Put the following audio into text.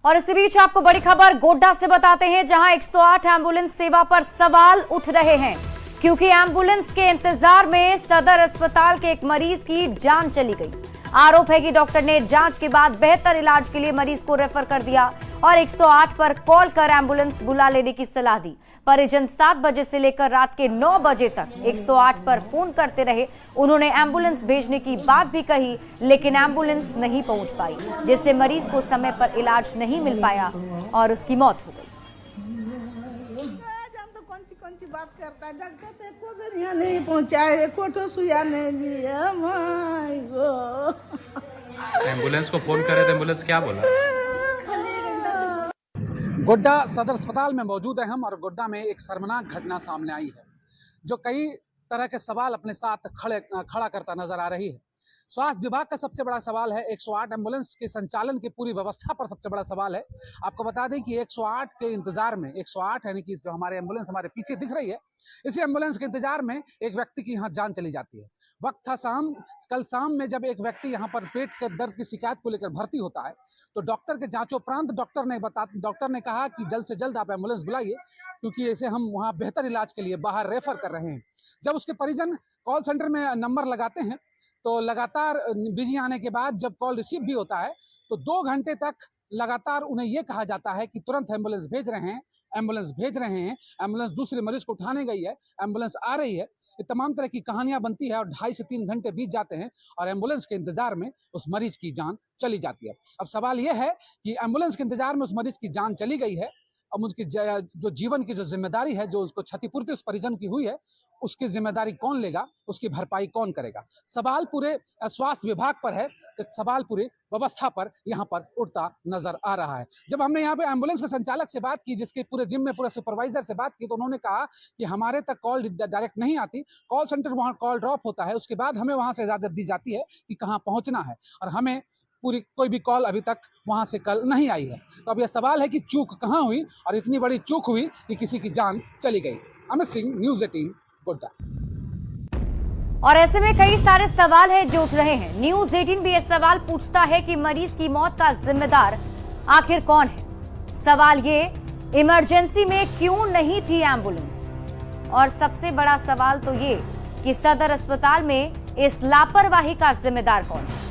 और इसी बीच आपको बड़ी खबर गोड्डा से बताते हैं, जहां 108 एम्बुलेंस सेवा पर सवाल उठ रहे हैं क्योंकि एम्बुलेंस के इंतजार में सदर अस्पताल के एक मरीज की जान चली गई। आरोप है कि डॉक्टर ने जांच के बाद बेहतर इलाज के लिए मरीज को रेफर कर दिया और 108 पर कॉल कर एम्बुलेंस बुला लेने की सलाह दी। परिजन 7 बजे से लेकर रात के 9 बजे तक 108 पर फोन करते रहे। उन्होंने एम्बुलेंस भेजने की बात भी कही, लेकिन एम्बुलेंस नहीं पहुंच पाई, जिससे मरीज को समय पर इलाज नहीं मिल पाया और उसकी मौत हो गई। कौन सी बात करता है, डॉक्टर तो एको बेर यहाँ नहीं पहुँचाए, एको ठो सुइया नहीं दिया। My God. एम्बुलेंस को फोन करे तो एम्बुलेंस क्या बोला? गोड्डा सदर अस्पताल में मौजूद है हम, और गोड्डा में एक शर्मनाक घटना सामने आई है जो कई तरह के सवाल अपने साथ खड़ा करता नजर आ रही है। स्वास्थ्य विभाग का सबसे बड़ा सवाल है 108 एम्बुलेंस के संचालन की पूरी व्यवस्था पर सबसे बड़ा सवाल है। आपको बता दें कि 108 के इंतजार में 108 यानी कि जो हमारे एम्बुलेंस हमारे पीछे दिख रही है, इसी एम्बुलेंस के इंतजार में एक व्यक्ति की यहाँ जान चली जाती है। वक्त था कल शाम में जब एक व्यक्ति यहाँ पर पेट के दर्द की शिकायत को लेकर भर्ती होता है, तो डॉक्टर के जांचोपरांत डॉक्टर ने कहा कि जल्द से जल्द आप एम्बुलेंस बुलाइए, क्योंकि इसे हम वहाँ बेहतर इलाज के लिए बाहर रेफर कर रहे हैं। जब उसके परिजन कॉल सेंटर में नंबर लगाते हैं तो लगातार बिजी आने के बाद जब कॉल रिसीव भी होता है तो 2 घंटे तक लगातार उन्हें यह कहा जाता है कि तुरंत एम्बुलेंस भेज रहे हैं, एम्बुलेंस भेज रहे हैं, एम्बुलेंस दूसरे मरीज को उठाने गई है, एम्बुलेंस आ रही है। ये तमाम तरह की कहानियां बनती है और 2.5 से 3 घंटे बीत जाते हैं और एम्बुलेंस के इंतजार में उस मरीज की जान चली जाती है। अब सवाल यह है कि एम्बुलेंस के इंतजार में उस मरीज की जान चली गई है, अब उसकी जो जीवन की जो जिम्मेदारी है, जो उसको क्षतिपूर्ति उस परिजन की हुई है, उसकी जिम्मेदारी कौन लेगा, उसकी भरपाई कौन करेगा? सवाल पूरे स्वास्थ्य विभाग पर है, कि सवाल पूरे व्यवस्था पर यहाँ पर उठता नजर आ रहा है। जब हमने यहाँ पे एम्बुलेंस के संचालक से बात की, जिसके पूरे जिम में पूरे सुपरवाइजर से बात की, तो उन्होंने कहा कि हमारे तक कॉल डायरेक्ट नहीं आती, कॉल सेंटर वहाँ कॉल ड्रॉप होता है, उसके बाद हमें वहाँ से इजाजत दी जाती है कि कहाँ पहुँचना है, और हमें पूरी कोई भी कॉल अभी तक वहां से कल नहीं आई है। तो अब यह सवाल है कि चूक कहां हुई, और इतनी बड़ी चूक हुई कि किसी की जान चली गई। अमित सिंह, न्यूज़ 18 गोड्डा। और ऐसे में कई सारे सवाल हैं जो उठ रहे हैं। न्यूज़ 18 भी ये सवाल पूछता है कि मरीज की मौत का जिम्मेदार आखिर कौन है। सवाल ये, इमरजेंसी में क्यों नहीं थी एम्बुलेंस, और सबसे बड़ा सवाल तो ये कि सदर अस्पताल में इस लापरवाही का जिम्मेदार कौन है।